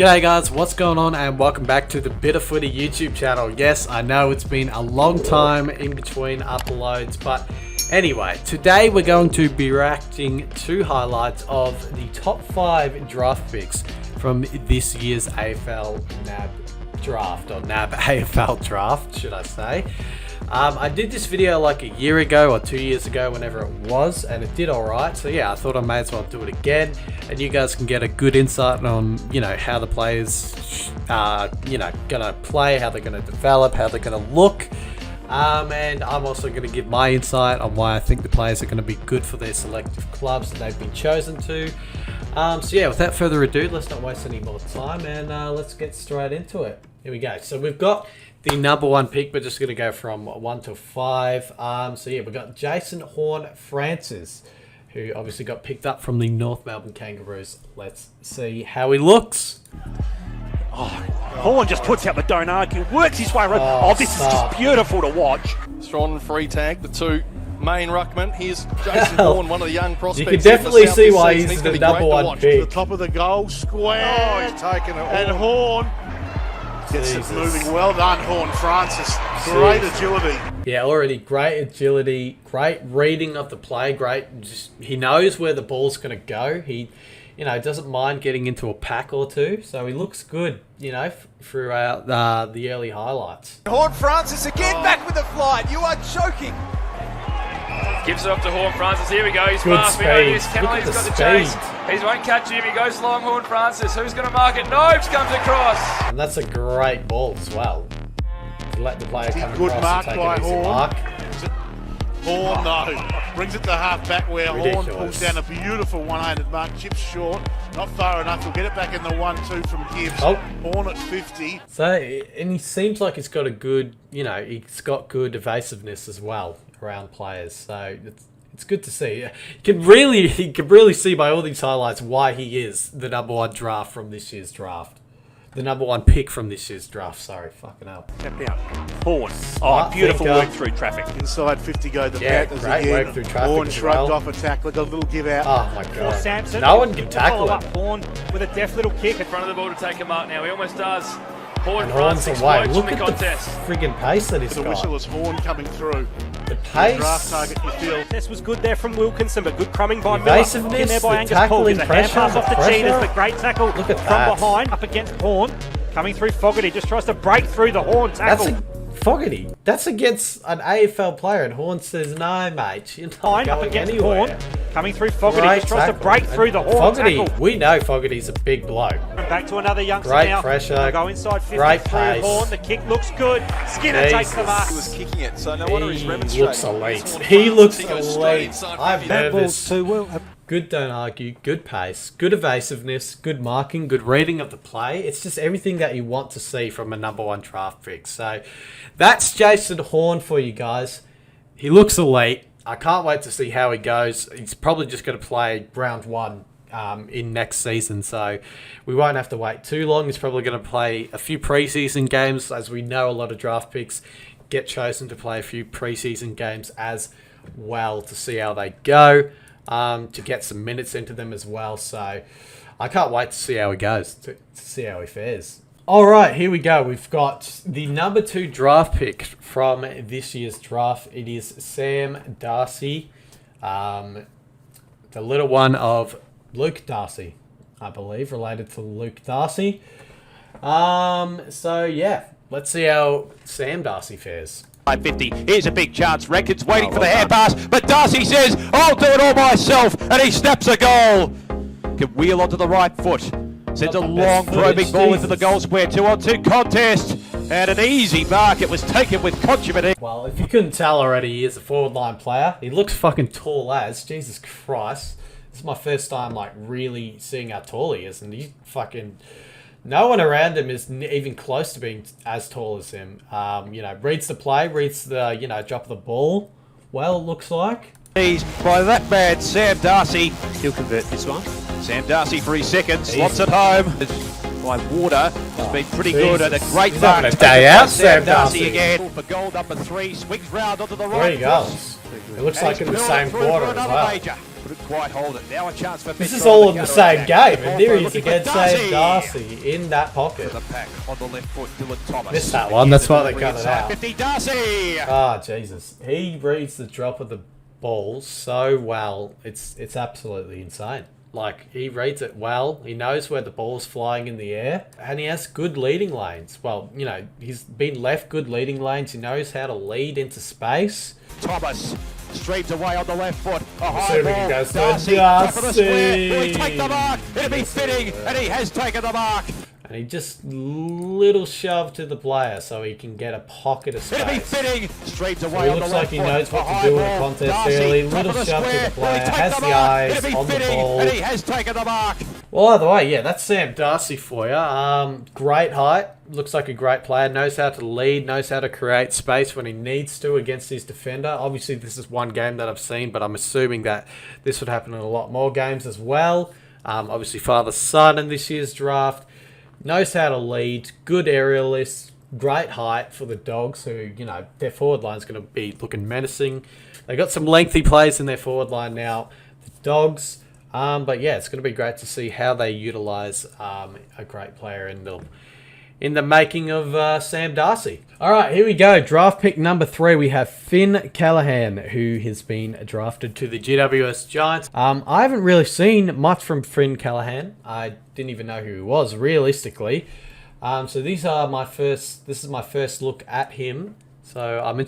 G'day guys, what's going on and welcome back to the Bit of Footy YouTube channel. Yes, I know it's been a long time in between uploads, but anyway, today we're going to be reacting to highlights of the top 5 draft picks from this year's AFL NAB draft, or NAB AFL draft, should I say. I did this video like a year ago or 2 years ago, whenever it was, and it did alright. So yeah, I thought I may as well do it again, and you guys can get a good insight on, how the players are, gonna play, how they're gonna develop, how they're gonna look. And I'm also going to give my insight on why I think the players are going to be good for their selective clubs that they've been chosen to. So yeah, without further ado, let's not waste any more time and let's get straight into it. Here we go. So we've got the number 1 pick. We're just going to go from 1 to 5. So yeah, we've got Jason Horne-Francis, who obviously got picked up from the North Melbourne Kangaroos. Let's see how he looks. Oh, Horn just puts out the don't argue, works his way around. Oh, this is just beautiful to watch. Strong free tag, the two main ruckman. Here's Jason Horne, one of the young prospects. You can definitely see why he's the number 1 pick. The top of the goal, square. Oh, he's taken it. And Horn gets it moving. Well done, Horne-Francis. Great agility. Yeah, already great agility, great reading of the play, he knows where the ball's going to go. He doesn't mind getting into a pack or two, so he looks good, throughout the early highlights. Horne-Francis again back with the flight. You are choking. Gives it up to Horne-Francis. Here we go. He's Good fast. speed. Callahan's got the chase. He won't catch him. He goes long. Horne-Francis. Who's going to mark it? Nobes comes across. And that's a great ball as well. To let the player come good across mark and take by an easy Horne. mark. Horn, no. Brings it to half back where Ridiculous. Horn pulls down a beautiful one-handed mark. Chips short. Not far enough. He'll get it back in the 1-2 from Gibbs. Oh. Horn at 50. So, and he seems like he's got a good, he's got good evasiveness as well around players. So it's good to see. You can really see by all these highlights why he is the number 1 draft from this year's draft. The number 1 pick from this year's draft. Sorry, fucking hell. Tap out. Horn. Oh, beautiful work through traffic. Inside 50 go the Panthers great again. work through traffic Horn as shrugged well. off a tackle. Got a little give out. Oh my god. Samson. No one can tackle Follow him. up Horn with a deft little kick. In front of the ball to take him out now. He almost does. And Horn's Horne-Francis away. explodes Look from at the the contest. friggin' pace that he's The got. whistle is Horn coming through. The pace. Draft target, you feel. This was good there from Wilkinson, but good crumbing by Evasiveness, Miller. In there by the Angus Paul. tackling Gives a hand pressure, pass off the the cheaters, pressure. but great tackle Look at from that. behind. Up against Horn. Coming through Fogarty. Just tries to break through the Horn tackle. Fogarty. That's against an AFL player, and Horn says, "No, mate, you're not Up going against anywhere." Horn. Coming through Fogarty. Great Just tries to tackle. break through the And Horn Fogarty, tackle. we know Fogarty's a big bloke. And back to another youngster Great now. pressure, Go inside 50 great through pace. Horn. The kick looks good. Skinner takes the mark. He was kicking it, so no wonder he's He remonstrating. looks elite. Horne-Francis, He looks he goes straight elite. inside I'm 50. nervous. too well. Good don't argue, good pace, good evasiveness, good marking, good reading of the play. It's just everything that you want to see from a number 1 draft pick. So that's Jason Horne for you guys. He looks elite. I can't wait to see how he goes. He's probably just going to play round 1 in next season, so we won't have to wait too long. He's probably going to play a few preseason games, as we know a lot of draft picks get chosen to play a few preseason games as well to see how they go. To get some minutes into them as well. So I can't wait to see how he goes, to see how he fares. All right, here we go. We've got the number 2 draft pick from this year's draft. It is Sam Darcy, the little one of Luke Darcy, I believe, related to Luke Darcy. So yeah, let's see how Sam Darcy fares. 50. Here's a big chance. Reckons waiting for the well hand pass, but Darcy says, "I'll do it all myself," and he snaps a goal. Can wheel onto the right foot. Sends a long probing ball into the goal square. 2-on-2 contest, and an easy mark. It was taken with consummate. Well, if you couldn't tell already, he is a forward line player. He looks fucking tall as. Jesus Christ. This is my first time, really seeing how tall he is, and he's fucking... No one around him is even close to being as tall as him. Reads the play, reads the, drop of the ball. Well, it looks like. By that man, Sam Darcy. He'll convert this one. Sam Darcy for his second. Slots at home. By Water has been pretty good and a great He's mark. having a day out, Sam Darcy Darcy. again for goal number 3. Swings round onto the right. There he goes. It looks like in the same quarter as well. Couldn't quite hold it. Now a chance for This is Mitchell all on in the same counter-attack. game, and there he is Looking for against Sam Darcy in that pocket. The pack on the left foot, Dylan Thomas. Missed that one, that's why they cut it out. 50, Darcy! Ah, Jesus. He reads the drop of the ball so well, it's absolutely insane. Like, he reads it well, he knows where the ball's flying in the air, and he has good leading lanes. Well, you know, he's been left good leading lanes, he knows how to lead into space. Thomas streams away on the left foot. A high Assuming ball. he goes to Darcy, top of the square. Darcy. Will he take the mark? It'll be fitting, and he has taken the mark. And he just little shove to the player so he can get a pocket of space. It'll be fitting. Streams So away he on the looks left like he foot. knows what A to high do in a ball. contest Darcy, early. top Little of the shove to square. the player, Will he take has the the mark? eyes It'll be on the fitting, ball. and he has taken the mark. Well, either way, yeah, that's Sam Darcy for you. Great height, looks like a great player, knows how to lead, knows how to create space when he needs to against his defender. Obviously, this is one game that I've seen, but I'm assuming that this would happen in a lot more games as well. Obviously, father-son in this year's draft. Knows how to lead, good aerialist, great height for the Dogs, who, you know, their forward line is going to be looking menacing. They got some lengthy players in their forward line now, the Dogs. But yeah, it's going to be great to see how they utilise a great player in the making of Sam Darcy. All right, here we go. Draft pick number 3. We have Finn Callahan, who has been drafted to the GWS Giants. I haven't really seen much from Finn Callahan. I didn't even know who he was, realistically. So this is my first look at him. So I'm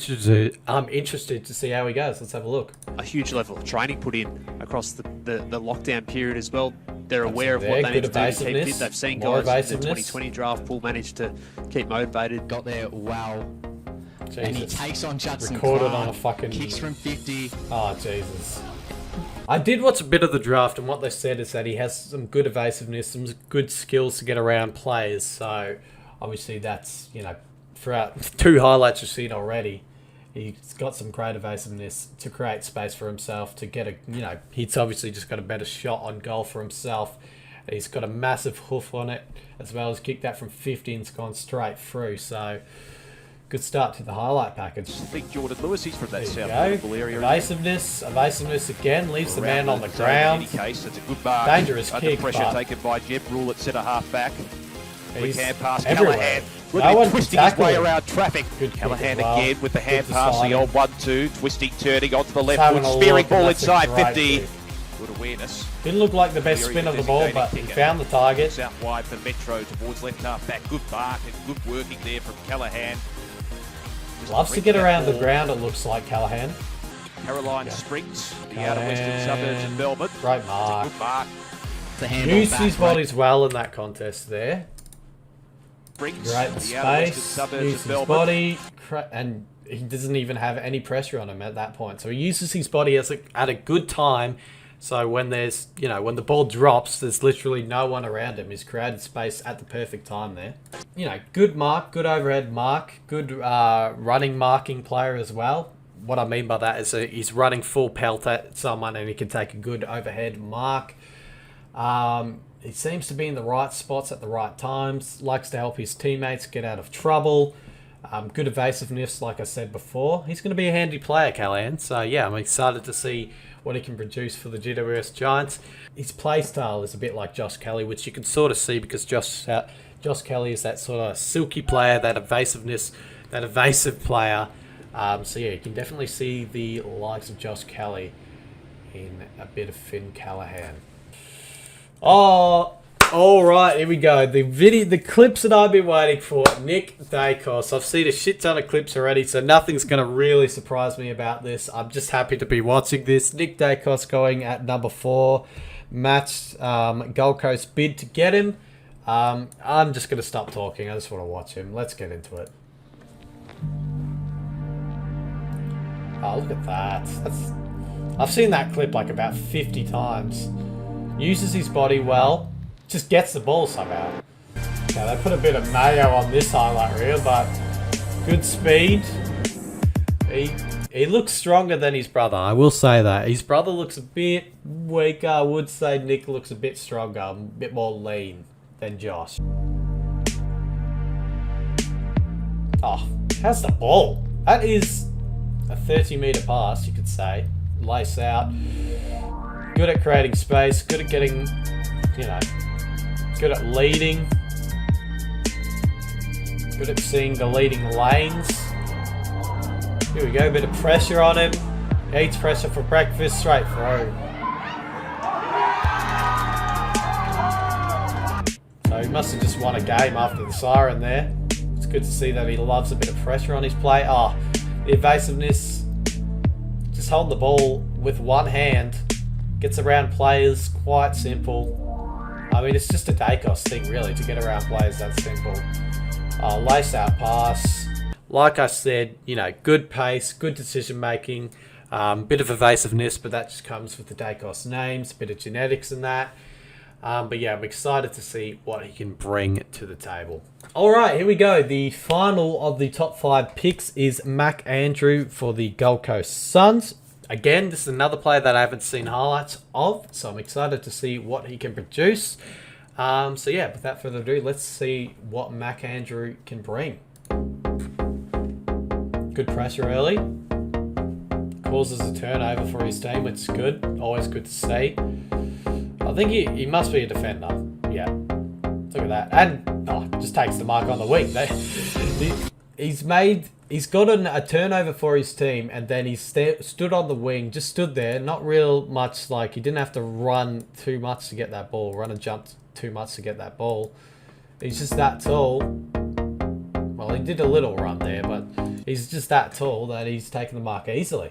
interested to see how he goes. Let's have a look. A huge level of training put in across the lockdown period as well. They're aware of what they need to do to keep fit. They've seen guys in the 2020 draft pool manage to keep motivated. Got there well. Jesus. And he takes on Judson Recorded Clark, on a fucking... kicks from 50. Oh, Jesus. I did watch a bit of the draft, and what they said is that he has some good evasiveness, some good skills to get around players. So, obviously, that's, you know, throughout 2 highlights you've seen already, he's got some great evasiveness to create space for himself, to get a, you know, he's obviously just got a better shot on goal for himself. He's got a massive hoof on it, as well as kicked that from 50 and it's gone straight through. So, good start to the highlight package. I think Jordan Lewis is from that There South you Liverpool area. go. Evasiveness again, leaves the man on the ground. In any case, it's a good mark. Dangerous Under kick, pressure but taken by Jeb Rule at centre half back. Quick he's hand pass, everywhere. Callahan. No Looking one at twisting can his tackle way him. around traffic. Good kick Callahan as well. again with the hand Good pass, the deciding. old 1-2, twisting, turning onto the left Having foot, a spearing look, and ball that's a inside great 50. kick. Good awareness. Didn't look like the best Very spin of the good ball, designated but he kicker. found the target. It's out wide for Metro towards left half back. Good mark and good working there from Callahan. Just Loves to bring get that around the ball. ground, it looks like, Callahan. Caroline Springs, the Callahan. outer western suburbs of Melbourne. Great It's mark. a good mark. The handball Used back, his right? bodies well in that contest there. Springs, Great in the outer western space. suburbs Used of his Melbourne. body, and he doesn't even have any pressure on him at that point. So he uses his body at a good time. So when there's, you know, when the ball drops, there's literally no one around him. He's created space at the perfect time there. You know, good mark, good overhead mark, good running marking player as well. What I mean by that is he's running full pelt at someone and he can take a good overhead mark. He seems to be in the right spots at the right times. Likes to help his teammates get out of trouble. Good evasiveness, like I said before. He's going to be a handy player, Callahan. So yeah, I'm excited to see what he can produce for the GWS Giants. His play style is a bit like Josh Kelly, which you can sort of see because Josh Kelly is that sort of silky player, that evasiveness, that evasive player. So yeah, you can definitely see the likes of Josh Kelly in a bit of Finn Callahan. Oh, all right, here we go. The clips that I've been waiting for. Nick Dacos. I've seen a shit ton of clips already, so nothing's going to really surprise me about this. I'm just happy to be watching this. Nick Dacos going at number 4. Matched Gold Coast bid to get him. I'm just going to stop talking. I just want to watch him. Let's get into it. Oh, look at that. I've seen that clip like about 50 times. Uses his body well. Just gets the ball somehow. Yeah, they put a bit of mayo on this highlight reel, but good speed. He looks stronger than his brother, I will say that. His brother looks a bit weaker. I would say Nick looks a bit stronger, a bit more lean than Josh. Oh, how's the ball? That is a 30-metre pass, you could say. Lace out. good at creating space, good at getting, you know, good at leading, good at seeing the leading lanes. Here we go, a bit of pressure on him. Eats pressure for breakfast, straight through. So he must have just won a game after the siren there. It's good to see that he loves a bit of pressure on his play. Oh, the evasiveness, just holding the ball with one hand, gets around players, quite simple. I mean, it's just a Dacos thing, really, to get around players that simple. Lace out pass. Like I said, you know, good pace, good decision making, bit of evasiveness, but that just comes with the Dacos names, a bit of genetics and that. But yeah, I'm excited to see what he can bring to the table. All right, here we go. The final of the top 5 picks is Mac Andrew for the Gold Coast Suns. Again, this is another player that I haven't seen highlights of, so I'm excited to see what he can produce. So yeah, without further ado, let's see what Mac Andrew can bring. Good pressure early. Causes a turnover for his team, which is good. Always good to see. I think he must be a defender. Yeah. Look at that. And just takes the mark on the wing. He's gotten a turnover for his team, and then he stood on the wing, just stood there, not real much, like he didn't have to run too much to get that ball, run and jump too much to get that ball. He's just that tall. Well, he did a little run there, but he's just that tall that he's taken the mark easily.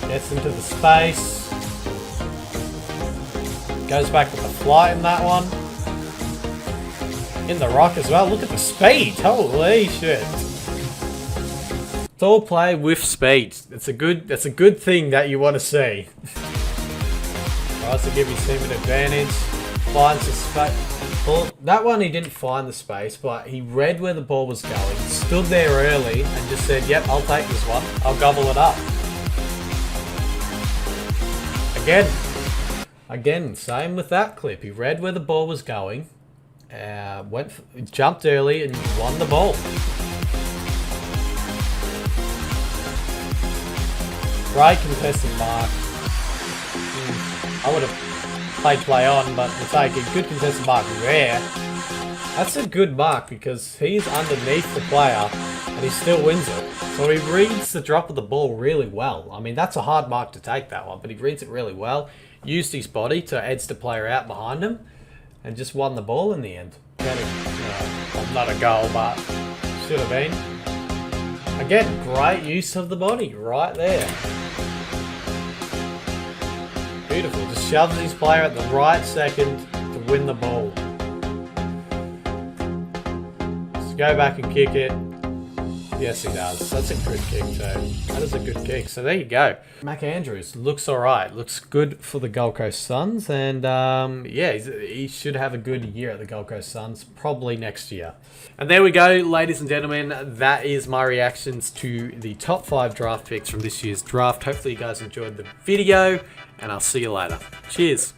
Gets into the space. Goes back with the flight in that one. In the rock as well. Look at the speed. Holy shit. Tall play with speed. That's a good thing that you want to see. Tries to give his team an advantage. Finds the space. Well, that one he didn't find the space, but he read where the ball was going. Stood there early and just said, yep, I'll take this one. I'll gobble it up. Again, same with that clip. He read where the ball was going, jumped early and won the ball. Great contested mark. I would have played play on, but we'll take a good contested mark rare. That's a good mark because he's underneath the player and he still wins it. So he reads the drop of the ball really well. I mean, that's a hard mark to take, that one, but he reads it really well. Used his body to edge the player out behind him and just won the ball in the end. Well, not a goal, but should have been. Again, great use of the body right there. Beautiful. Just shoves his player at the right second to win the ball. Just go back and kick it. Yes, he does. That's a good kick too. That is a good kick. So there you go. Mac Andrews looks alright. Looks good for the Gold Coast Suns. And yeah, he should have a good year at the Gold Coast Suns. Probably next year. And there we go, ladies and gentlemen. That is my reactions to the top 5 draft picks from this year's draft. Hopefully you guys enjoyed the video. And I'll see you later. Cheers.